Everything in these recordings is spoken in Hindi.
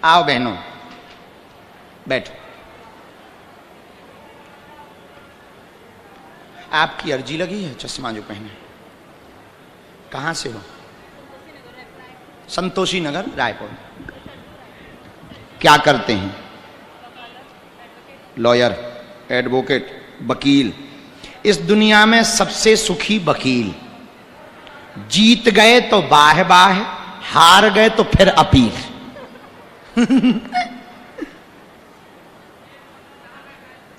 आओ बहनों, बैठो। आपकी अर्जी लगी है चश्मा जो पहने? कहाँ से हो? संतोषी नगर, रायपुर। क्या करते हैं? लॉयर, एडवोकेट, वकील। इस दुनिया में सबसे सुखी वकील। जीत गए तो बाह बाह, हार गए तो फिर अपील।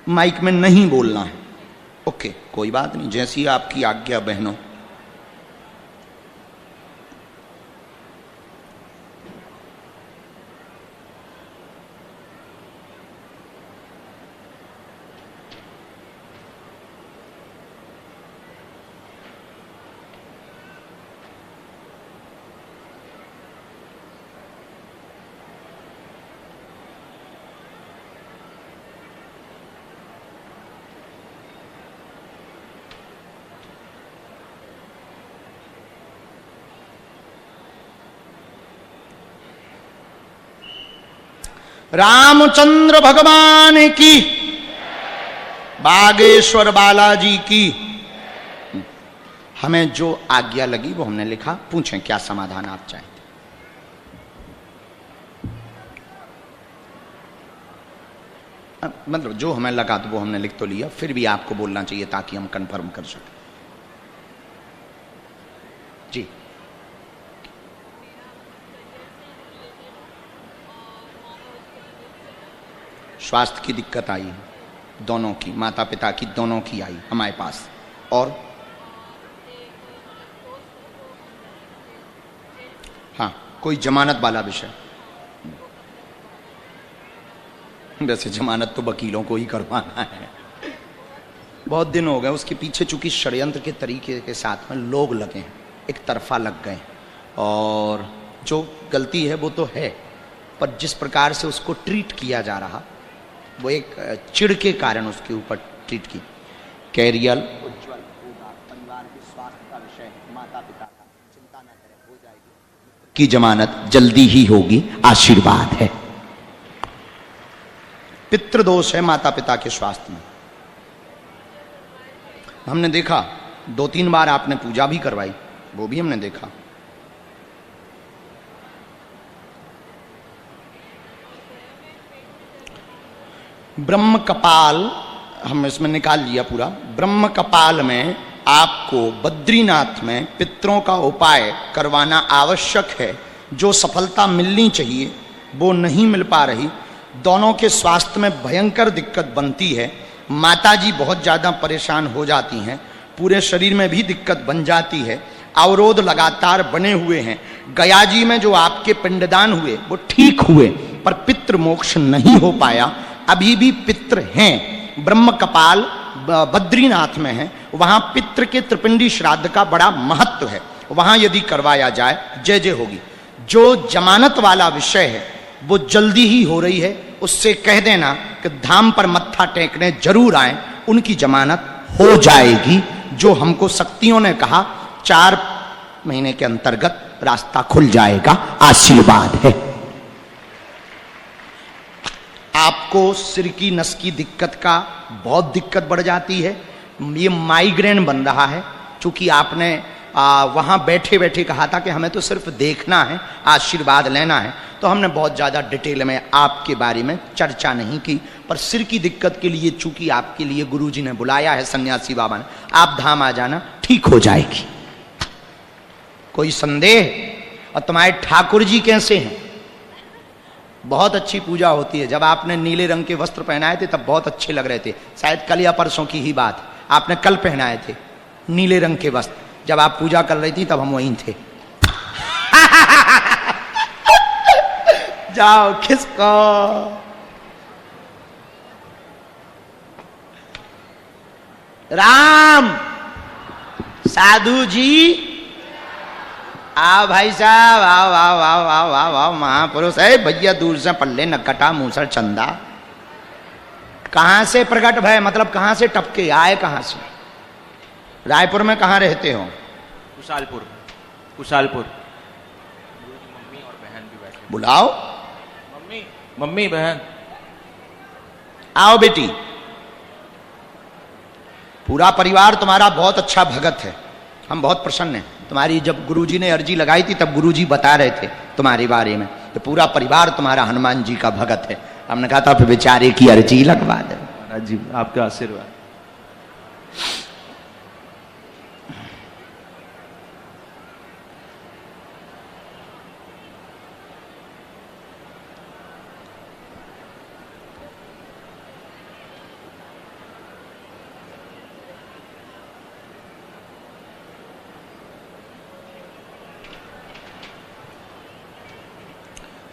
माइक में नहीं बोलना है। ओके, कोई बात नहीं, जैसी आपकी आज्ञा बहनों। रामचंद्र भगवान की, बागेश्वर बालाजी की। हमें जो आज्ञा लगी वो हमने लिखा। पूछें क्या समाधान आप चाहते? मतलब जो हमें लगा तो वो हमने लिख तो लिया, फिर भी आपको बोलना चाहिए ताकि हम कंफर्म कर सकें। जी, स्वास्थ्य की दिक्कत आई है, दोनों की, माता पिता की दोनों की आई हमारे पास। और हाँ, कोई जमानत वाला विषय। वैसे जमानत तो वकीलों को ही करवाना है। बहुत दिन हो गए उसके पीछे, चूंकि षड्यंत्र के तरीके के साथ में लोग लगे हैं, एक तरफा लग गए, और जो गलती है वो तो है, पर जिस प्रकार से उसको ट्रीट किया जा रहा वो एक चिढ़ के कारण उसके ऊपर ट्रीट की। कैरियर उज्जवल होगा, परिवार के स्वास्थ्य का विषय, माता पिता का, चिंता न करें, हो जाएगी। की जमानत जल्दी ही होगी, आशीर्वाद है। पितृदोष है माता पिता के स्वास्थ्य में। हमने देखा 2-3 बार आपने पूजा भी करवाई, वो भी हमने देखा। ब्रह्म कपाल हम इसमें निकाल लिया पूरा। ब्रह्म कपाल में आपको बद्रीनाथ में पितरों का उपाय करवाना आवश्यक है। जो सफलता मिलनी चाहिए वो नहीं मिल पा रही। दोनों के स्वास्थ्य में भयंकर दिक्कत बनती है। माताजी बहुत ज़्यादा परेशान हो जाती हैं, पूरे शरीर में भी दिक्कत बन जाती है, अवरोध लगातार बने हुए हैं। गया जी में जो आपके पिंडदान हुए वो ठीक हुए, पर पितृ मोक्ष नहीं हो पाया। अभी भी पितृ हैं। ब्रह्म कपाल बद्रीनाथ में है, वहाँ पितृ के त्रिपिंडी श्राद्ध का बड़ा महत्व है। वहाँ यदि करवाया जाए जय जय होगी। जो जमानत वाला विषय है वो जल्दी ही हो रही है, उससे कह देना कि धाम पर मत्था टेकने जरूर आए, उनकी जमानत हो जाएगी। जो हमको शक्तियों ने कहा 4 महीने के अंतर्गत रास्ता खुल जाएगा, आशीर्वाद है। आपको सिर की नस की दिक्कत का बहुत दिक्कत बढ़ जाती है, ये माइग्रेन बन रहा है। चूंकि आपने वहाँ बैठे बैठे कहा था कि हमें तो सिर्फ देखना है, आशीर्वाद लेना है, तो हमने बहुत ज़्यादा डिटेल में आपके बारे में चर्चा नहीं की। पर सिर की दिक्कत के लिए चूंकि आपके लिए गुरुजी ने बुलाया है, सन्यासी बाबा ने, आप धाम आ जाना, ठीक हो जाएगी। कोई संदेह? और तुम्हारे ठाकुर जी कैसे हैं? बहुत अच्छी पूजा होती है। जब आपने नीले रंग के वस्त्र पहनाए थे तब बहुत अच्छे लग रहे थे। शायद कल या परसों की ही बात, आपने कल पहनाए थे नीले रंग के वस्त्र। जब आप पूजा कर रही थी तब हम वहीं थे। जाओ खिसको। राम साधु जी, आओ भाई साहब, आओ आओ आओ आओ आओ आओ, महापुरुष है भैया। दूर से पल्ले नकटा मूसर चंदा। कहाँ से प्रकट भय, मतलब कहाँ से टपके आए? कहाँ से? रायपुर में कहाँ रहते हो? कुशालपुर। कुशालपुर। मम्मी और बहन भी बैठे। बुलाओ। मम्मी मम्मी बहन आओ बेटी। पूरा परिवार तुम्हारा बहुत अच्छा भगत है, हम बहुत प्रसन्न हैं। तुम्हारी जब गुरुजी ने अर्जी लगाई थी तब गुरुजी बता रहे थे तुम्हारे बारे में, तो पूरा परिवार तुम्हारा हनुमान जी का भगत है। हमने कहा था फिर बेचारे की अर्जी लगवा दे। महाराज जी आपका आशीर्वाद।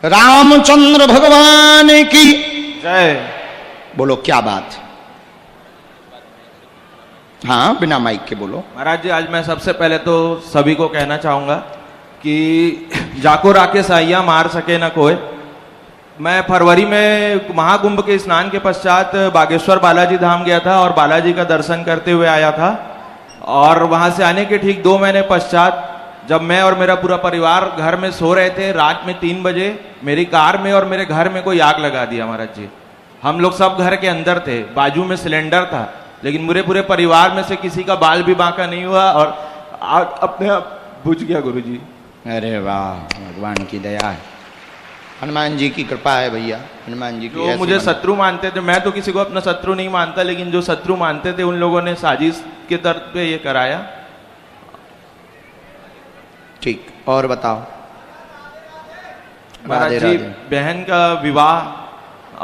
रामचंद्र भगवान की जय। बोलो क्या बात। हाँ बिना माइक के बोलो। महाराज जी आज मैं सबसे पहले तो सभी को कहना चाहूंगा कि जाको राकेश आइया मार सके न कोई। मैं फरवरी में महाकुंभ के स्नान के पश्चात बागेश्वर बालाजी धाम गया था और बालाजी का दर्शन करते हुए आया था। और वहां से आने के ठीक 2 महीने पश्चात जब मैं और मेरा पूरा परिवार घर में सो रहे थे, रात में 3 बजे मेरी कार में और मेरे घर में कोई आग लगा दिया महाराज जी। हम लोग सब घर के अंदर थे, बाजू में सिलेंडर था, लेकिन मेरे पूरे परिवार में से किसी का बाल भी बांका नहीं हुआ और आग अपने आप बुझ गया गुरुजी। अरे वाह, भगवान की दया है, हनुमान जी की कृपा है भैया। हनुमान जी की जो मुझे शत्रु मानते थे, मैं तो किसी को अपना शत्रु नहीं मानता, लेकिन जो शत्रु मानते थे उन लोगों ने साजिश के तर्ज पे ये कराया। ठीक, और बताओ। महाराज जी बहन का विवाह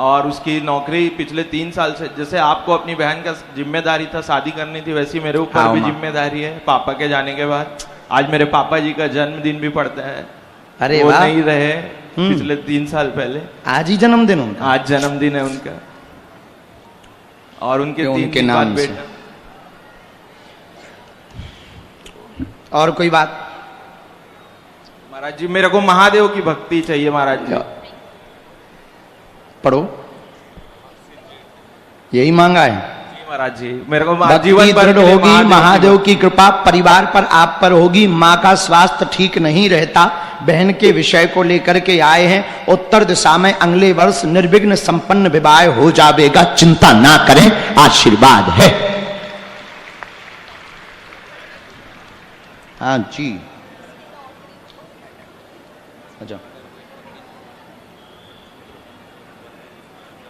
और उसकी नौकरी पिछले 3 साल से, जैसे आपको अपनी बहन का जिम्मेदारी था शादी करनी थी, वैसी मेरे ऊपर भी जिम्मेदारी है पापा के जाने के बाद। आज मेरे पापा जी का जन्मदिन भी पड़ता है। अरे वो वाह। नहीं रहे पिछले 3 साल पहले। आज ही जन्मदिन उनका? आज जन्मदिन है उनका और उनके उनके 3 नाम से। बेटा। और कोई बात? महाराज जी मेरे को महादेव की भक्ति चाहिए महाराज जी। पढ़ो, यही मांगा है महाराज जी। मेरे को भक्ति जीवन भर दृढ़ के लिए होगी, महादेव की कृपा परिवार पर आप पर होगी। माँ का स्वास्थ्य ठीक नहीं रहता, बहन के विषय को लेकर के आए हैं। उत्तर दिशा में अगले वर्ष निर्विघ्न संपन्न विवाह हो जाएगा, चिंता ना करें, आशीर्वाद है। हाँ जी, अच्छा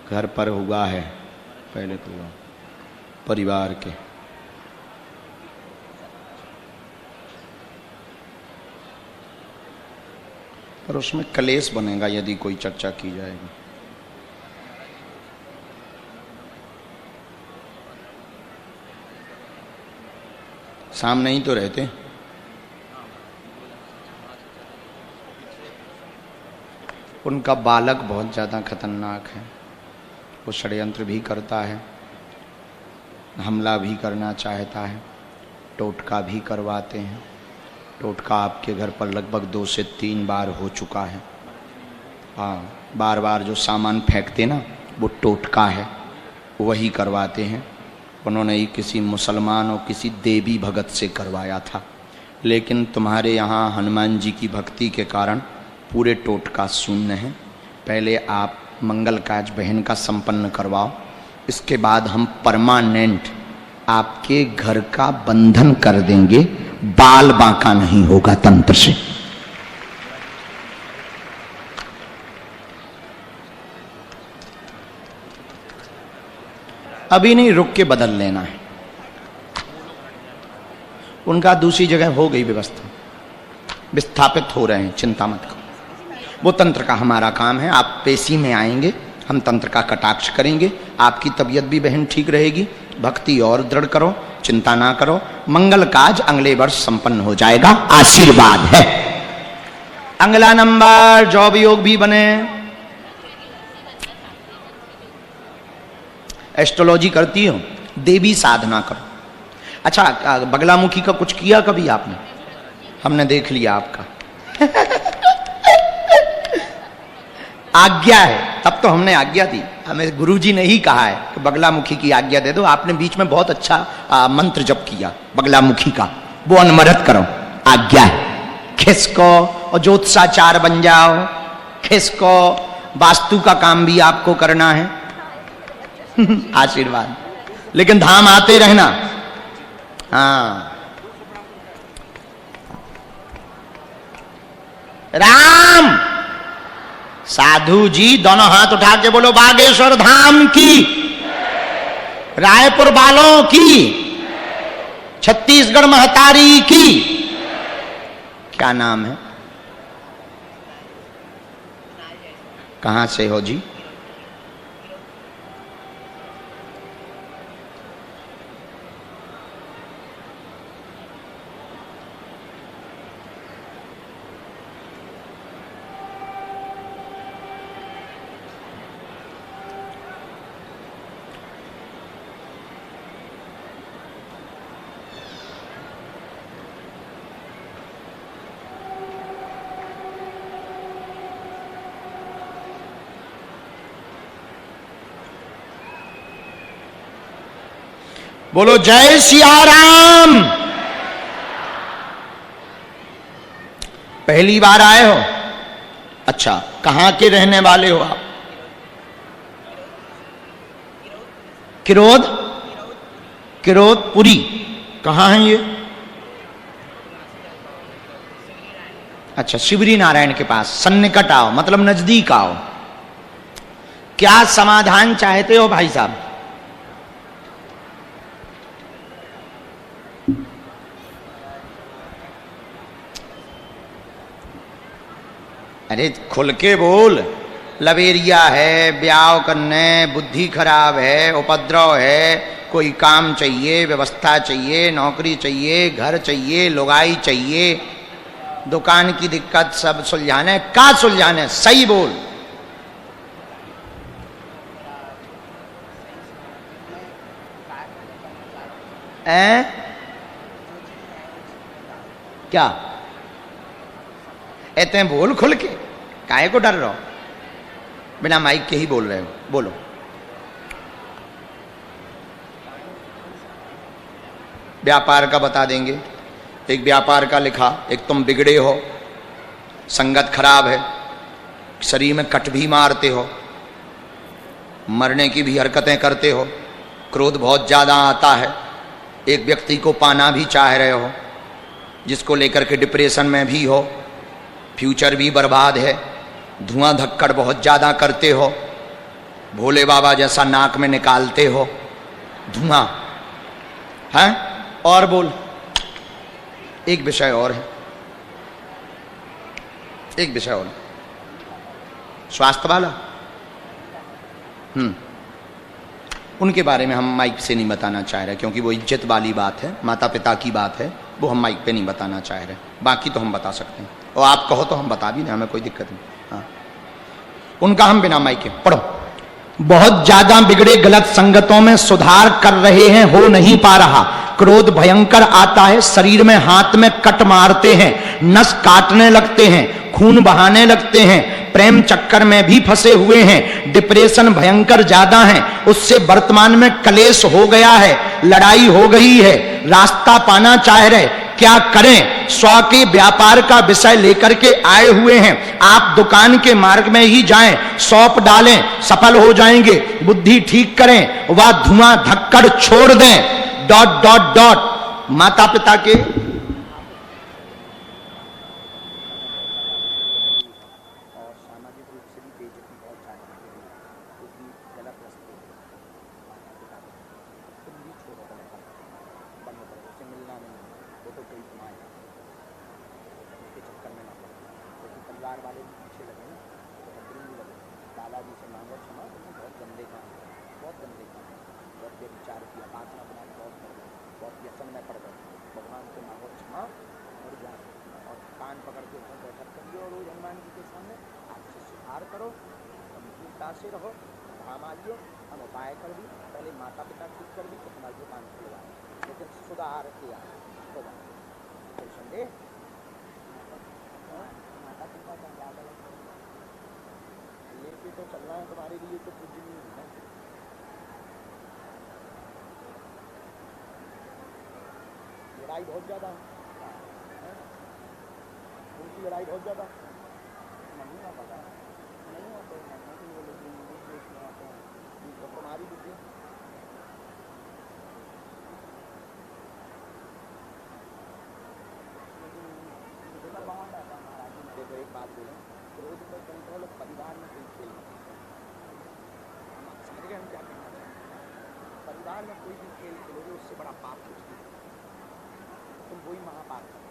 घर पर हुआ है, पहले तो हुआ परिवार के। पर उसमें कलेश बनेगा यदि कोई चर्चा की जाएगी। सामने ही तो रहते। उनका बालक बहुत ज़्यादा खतरनाक है, वो षड्यंत्र भी करता है, हमला भी करना चाहता है, टोटका भी करवाते हैं। टोटका आपके घर पर लगभग 2 से 3 बार हो चुका है। हाँ, बार बार जो सामान फेंकते ना वो टोटका है, वही करवाते हैं। उन्होंने ही किसी मुसलमान और किसी देवी भगत से करवाया था, लेकिन तुम्हारे यहाँ हनुमान जी की भक्ति के कारण पूरे टोटका शून्य है। पहले आप मंगल काज बहन का संपन्न करवाओ, इसके बाद हम परमानेंट आपके घर का बंधन कर देंगे, बाल बांका नहीं होगा तंत्र से। अभी नहीं, रुक के बदल लेना है। उनका दूसरी जगह हो गई व्यवस्था, विस्थापित हो रहे हैं, चिंता मत करो। वो तंत्र का हमारा काम है। आप पेशी में आएंगे, हम तंत्र का कटाक्ष करेंगे, आपकी तबीयत भी बहन ठीक रहेगी। भक्ति और दृढ़ करो, चिंता ना करो, मंगल काज अगले वर्ष संपन्न हो जाएगा, आशीर्वाद है। अगला नंबर, जॉब योग भी बने। एस्ट्रोलॉजी करती हो, देवी साधना करो। अच्छा, बगलामुखी का कुछ किया कभी आपने? हमने देख लिया आपका आज्ञा है, तब तो हमने आज्ञा दी। हमें गुरुजी ने ही कहा है कि बगलामुखी की आज्ञा दे दो। आपने बीच में बहुत अच्छा मंत्र जप किया बगलामुखी का, वो अनवरत करो, आज्ञा है। खिसको और ज्योतिषाचार बन जाओ, खिसको वास्तु का काम भी आपको करना है। आशीर्वाद, लेकिन धाम आते रहना। हाँ, राम साधु जी दोनों हाथ उठा के बोलो बागेश्वर धाम की, रायपुर वालों की, छत्तीसगढ़ महतारी की। क्या नाम है? कहां से हो जी? बोलो जय सिया राम। पहली बार आए हो? अच्छा, कहां के रहने वाले हो आप? किरोद, किरोदपुरी। कहां है ये? अच्छा, शिवरी नारायण के पास। सन्निकट आओ, मतलब नजदीक आओ। क्या समाधान चाहते हो भाई साहब? अरे खुल के बोल। लवेरिया है, ब्याह करने, बुद्धि खराब है, उपद्रव है, कोई काम चाहिए, व्यवस्था चाहिए, नौकरी चाहिए, घर चाहिए, लुगाई चाहिए, दुकान की दिक्कत सब सुलझाने। का सुलझाने? सही बोल। क्या ऐते बोल खुल के, काहे को डर रहे हो? बिना माइक के ही बोल रहे हो, बोलो। व्यापार का बता देंगे। एक व्यापार का लिखा, एक तुम बिगड़े हो, संगत खराब है, शरीर में कट भी मारते हो, मरने की भी हरकतें करते हो, क्रोध बहुत ज्यादा आता है, एक व्यक्ति को पाना भी चाह रहे हो जिसको लेकर के डिप्रेशन में भी हो, फ्यूचर भी बर्बाद है, धुआं धक्कड़ बहुत ज्यादा करते हो, भोले बाबा जैसा नाक में निकालते हो धुआं है। और बोल, एक विषय और है, एक विषय और, स्वास्थ्य वाला। उनके बारे में हम माइक से नहीं बताना चाह रहे क्योंकि वो इज्जत वाली बात है, माता पिता की बात है, वो हम माइक पे नहीं बताना चाह रहे। बाकी तो हम बता सकते हैं, और आप कहो तो हम बता भी दें, हमें कोई दिक्कत नहीं। हाँ, उनका हम बिना माइक के। पढ़ो। बहुत ज्यादा बिगड़े गलत संगतों में सुधार कर रहे हैं, हो नहीं पा रहा। क्रोध भयंकर आता है, शरीर में हाथ में कट मारते हैं, नस काटने लगते हैं, खून बहाने लगते हैं, प्रेम चक्कर में भी फंसे हुए हैं, डिप्रेशन भयंकर ज्यादा है, उससे वर्तमान में कलेश हो गया है, लड़ाई हो गई है, रास्ता पाना चाह रहे, क्या करें? स्व के व्यापार का विषय लेकर के आए हुए हैं। आप दुकान के मार्ग में ही जाएं, सौंप डालें, सफल हो जाएंगे। बुद्धि ठीक करें, वह धुआं धक्कड़ छोड़ दें। Dot dot dot. माता पिता के से रहो, धाम आइए, हम उपाय कर दी, पहले माता पिता ठीक कर दी तो हमारी दुकान खुल जाए, लेकिन सुधार किया तो कोई संदेह? माता पिता का क्या गलत लेके तो चलना है तुम्हारे लिए तो कुछ नहीं है। लड़ाई बहुत ज्यादा है, उनकी लड़ाई बहुत ज्यादा नहीं आ पता, नहीं आ संसार में कोई भी खेल खेलोगे उससे बड़ा पाप कुछ नहीं, तुम वही महापाप करो।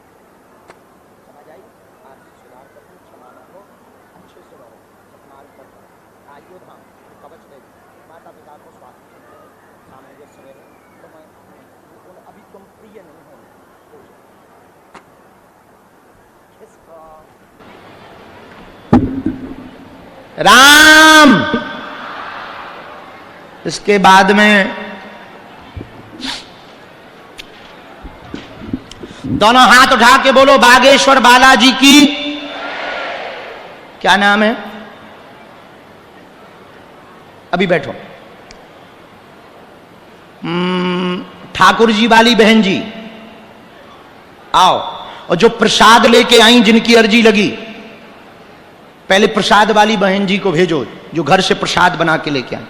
समझ आई? आज सुधार कर दो, क्षमा मांगो, अच्छे से रहो, सत्मार्ग करो, आइयो धाम कवच दे, माता पिता को स्वास्थ्य दो, सामंजस्य रहे, तुम अभी तुम प्रिय नहीं हो, राम। इसके बाद में दोनों हाथ उठा के बोलो बागेश्वर बालाजी की। क्या नाम है? अभी बैठो। ठाकुर जी वाली बहन जी आओ, और जो प्रसाद लेके आई जिनकी अर्जी लगी, पहले प्रसाद वाली बहन जी को भेजो जो घर से प्रसाद बना के लेके आई।